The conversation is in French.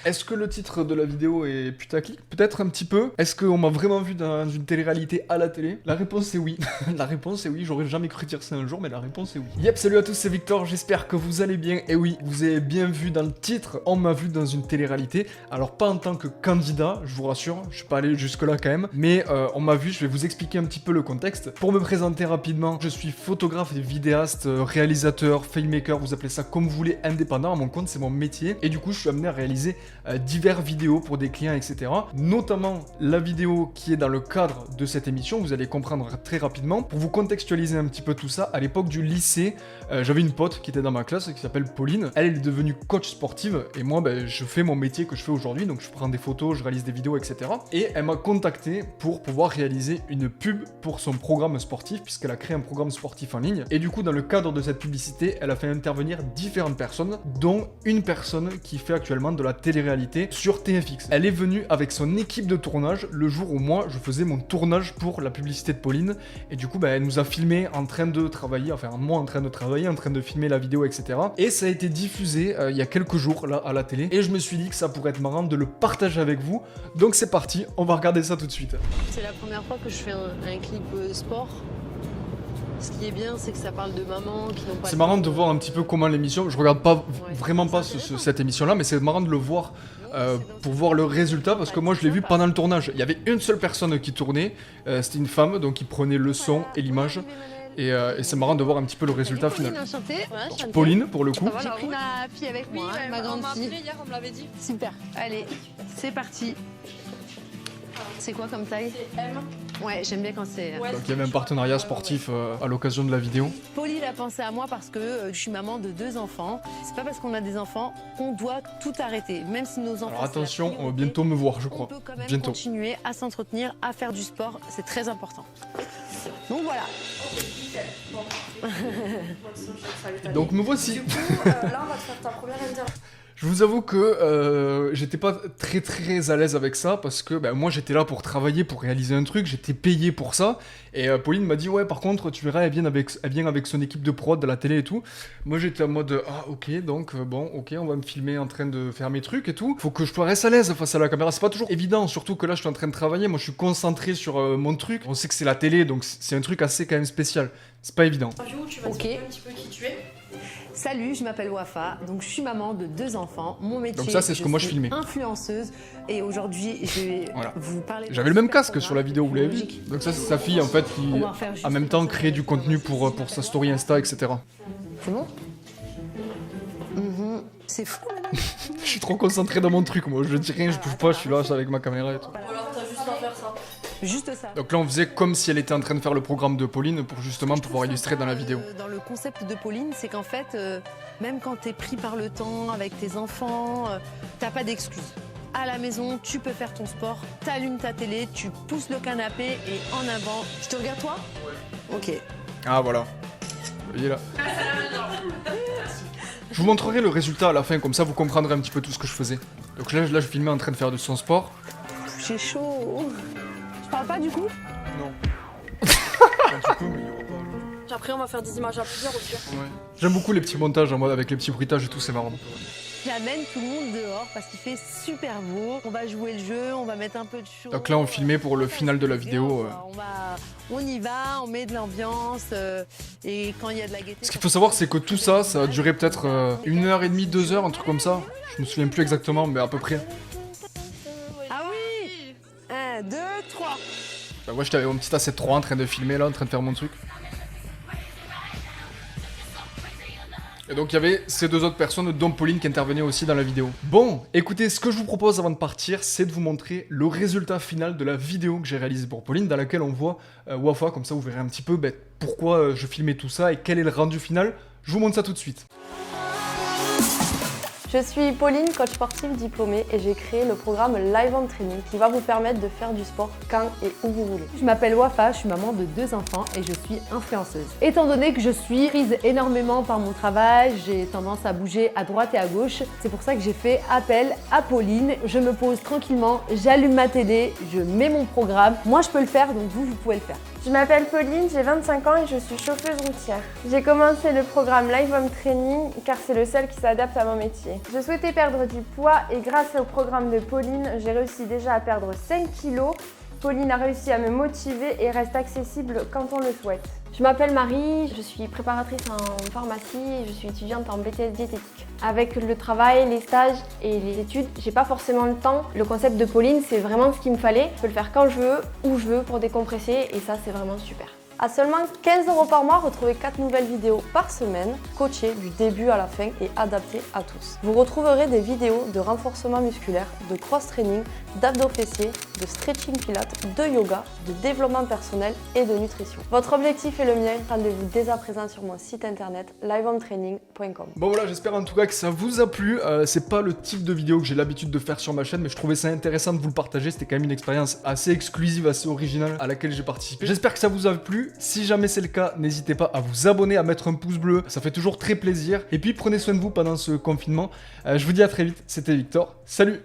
Est-ce que le titre de la vidéo est putaclic? Peut-être un petit peu. Est-ce qu'on m'a vraiment vu dans une télé-réalité à la télé? La réponse est oui. La réponse est oui, j'aurais jamais cru dire ça un jour, mais la réponse est oui. Yep, salut à tous, c'est Victor, j'espère que vous allez bien. Et oui, vous avez bien vu dans le titre, on m'a vu dans une télé-réalité. Alors pas en tant que candidat, je vous rassure, je suis pas allé jusque là quand même, mais on m'a vu, je vais vous expliquer un petit peu le contexte. Pour me présenter rapidement, je suis photographe et vidéaste, réalisateur, filmmaker, vous appelez ça comme vous voulez, indépendant à mon compte, c'est mon métier. Et du coup, je suis amené à réaliser divers vidéos pour des clients, etc. Notamment la vidéo qui est dans le cadre de cette émission, vous allez comprendre très rapidement. Pour vous contextualiser un petit peu tout ça, à l'époque du lycée, j'avais une pote qui était dans ma classe qui s'appelle Pauline. Elle est devenue coach sportive et moi, je fais mon métier que je fais aujourd'hui, donc je prends des photos, je réalise des vidéos, etc. Et elle m'a contacté pour pouvoir réaliser une pub pour son programme sportif, puisqu'elle a créé un programme sportif en ligne. Et du coup, dans le cadre de cette publicité, elle a fait intervenir différentes personnes, dont une personne qui fait actuellement de la télé-réalité sur TFX. Elle est venue avec son équipe de tournage le jour où moi je faisais mon tournage pour la publicité de Pauline, et du coup elle nous a filmé en train de travailler, enfin moi en train de travailler, en train de filmer la vidéo, etc. Et ça a été diffusé il y a quelques jours là à la télé, et je me suis dit que ça pourrait être marrant de le partager avec vous, donc c'est parti, on va regarder ça tout de suite. C'est la première fois que je fais un clip sport. Ce qui est bien, c'est que ça parle de mamans qui n'ont pas... C'est marrant de voir un petit peu comment l'émission, je regarde pas vraiment pas cette émission là, mais c'est marrant de le voir pour voir le résultat, parce que moi je l'ai vu pendant le tournage. Il y avait une seule personne qui tournait, c'était une femme, donc qui prenait le son et l'image. Et c'est marrant de voir un petit peu le résultat final. Pauline, pour le coup. J'ai pris ma fille avec moi, ma grande fille. Hier, on me l'avait dit. Super, allez, c'est parti. C'est quoi comme taille? C'est M. Ouais, j'aime bien quand c'est... Ouais. Donc il y avait un partenariat sportif à l'occasion de la vidéo. Pauline a pensé à moi parce que je suis maman de 2 enfants. C'est pas parce qu'on a des enfants qu'on doit tout arrêter, même si nos enfants... Alors attention, on va bientôt me voir, je crois. On peut quand même Bientôt. continuer à s'entretenir, à faire du sport, c'est très important. Donc voilà. Donc me voici. Du coup, là, on va te faire ta première interview. Je vous avoue que j'étais pas très à l'aise avec ça, parce que moi j'étais là pour travailler, pour réaliser un truc, j'étais payé pour ça, et Pauline m'a dit ouais par contre tu verras, elle vient avec son équipe de prod de la télé et tout. Moi j'étais en mode ah ok, donc bon ok, on va me filmer en train de faire mes trucs et tout, faut que je reste à l'aise face à la caméra, c'est pas toujours évident, surtout que là je suis en train de travailler, moi je suis concentré sur mon truc, on sait que c'est la télé donc c'est un truc assez quand même spécial, c'est pas évident. Tu vas Ok. expliquer un petit peu qui tu es. Salut, je m'appelle Wafa, donc je suis maman de 2 enfants. Mon métier, Donc ça, c'est ce que moi, je suis filmais. influenceuse, et aujourd'hui je vais Voilà. vous parler... J'avais le même casque sur la vidéo, vous l'avez vu. technologique. Donc ça c'est sa fille en fait qui On va en faire juste en même temps crée du contenu pour sa story Insta, etc. C'est bon? C'est fou. Je suis trop concentré dans mon truc, moi je dis rien, je bouge pas, je suis là avec ma caméra et tout. Alors, t'as juste à faire ça. Juste ça. Donc là on faisait comme si elle était en train de faire le programme de Pauline pour justement pouvoir illustrer dans la vidéo. Dans le concept de Pauline, c'est qu'en fait, même quand t'es pris par le temps avec tes enfants, t'as pas d'excuses. À la maison, tu peux faire ton sport, t'allumes ta télé, tu pousses le canapé et en avant. Je te regarde toi? Ouais. Ok. Ah voilà. Vous voyez là. Je vous montrerai le résultat à la fin, comme ça vous comprendrez un petit peu tout ce que je faisais. Donc là je filmais en train de faire de son sport. J'ai chaud. Je parle pas du coup? Non. Du coup, mais il y aura pas. Après, on va faire des images à plusieurs aussi. Ouais. J'aime beaucoup les petits montages en mode avec les petits bruitages et tout, c'est marrant. J'amène tout le monde dehors parce qu'il fait super beau. On va jouer le jeu, on va mettre un peu de choses. Donc là on filmait pour le final de la vidéo. On y va, on met de l'ambiance et quand il y a de la gaieté... Ce qu'il faut savoir, c'est que tout ça, ça a duré peut-être 1h30, 2 heures, un truc comme ça. Je me souviens plus exactement, mais à peu près. Ah oui! 1, 2, 3. Bah, moi, j'étais avec mon petit A7 III en train de filmer, là, en train de faire mon truc. Et donc, il y avait ces 2 autres personnes, dont Pauline, qui intervenaient aussi dans la vidéo. Bon, écoutez, ce que je vous propose avant de partir, c'est de vous montrer le résultat final de la vidéo que j'ai réalisée pour Pauline, dans laquelle on voit Wafa, comme ça vous verrez un petit peu pourquoi je filmais tout ça et quel est le rendu final. Je vous montre ça tout de suite. Je suis Pauline, coach sportif diplômée, et j'ai créé le programme Live on Training qui va vous permettre de faire du sport quand et où vous voulez. Je m'appelle Wafa, je suis maman de 2 enfants et je suis influenceuse. Étant donné que je suis prise énormément par mon travail, j'ai tendance à bouger à droite et à gauche. C'est pour ça que j'ai fait appel à Pauline. Je me pose tranquillement, j'allume ma télé, je mets mon programme. Moi je peux le faire, donc vous pouvez le faire. Je m'appelle Pauline, j'ai 25 ans et je suis chauffeuse routière. J'ai commencé le programme Live Home Training car c'est le seul qui s'adapte à mon métier. Je souhaitais perdre du poids et grâce au programme de Pauline, j'ai réussi déjà à perdre 5 kilos. Pauline a réussi à me motiver et reste accessible quand on le souhaite. Je m'appelle Marie, je suis préparatrice en pharmacie et je suis étudiante en BTS diététique. Avec le travail, les stages et les études, j'ai pas forcément le temps. Le concept de Pauline, c'est vraiment ce qu'il me fallait. Je peux le faire quand je veux, où je veux pour décompresser et ça, c'est vraiment super. À seulement 15 € par mois, retrouvez 4 nouvelles vidéos par semaine, coachées du début à la fin et adaptées à tous. Vous retrouverez des vidéos de renforcement musculaire, de cross-training, d'abdos fessiers, de stretching pilates, de yoga, de développement personnel et de nutrition. Votre objectif est le mien, rendez-vous dès à présent sur mon site internet livehometraining.com. Bon voilà, j'espère en tout cas que ça vous a plu. C'est pas le type de vidéo que j'ai l'habitude de faire sur ma chaîne, mais je trouvais ça intéressant de vous le partager. C'était quand même une expérience assez exclusive, assez originale à laquelle j'ai participé. J'espère que ça vous a plu. Si jamais c'est le cas, n'hésitez pas à vous abonner, à mettre un pouce bleu. Ça fait toujours très plaisir. Et puis prenez soin de vous pendant ce confinement. Je vous dis à très vite. C'était Victor. Salut!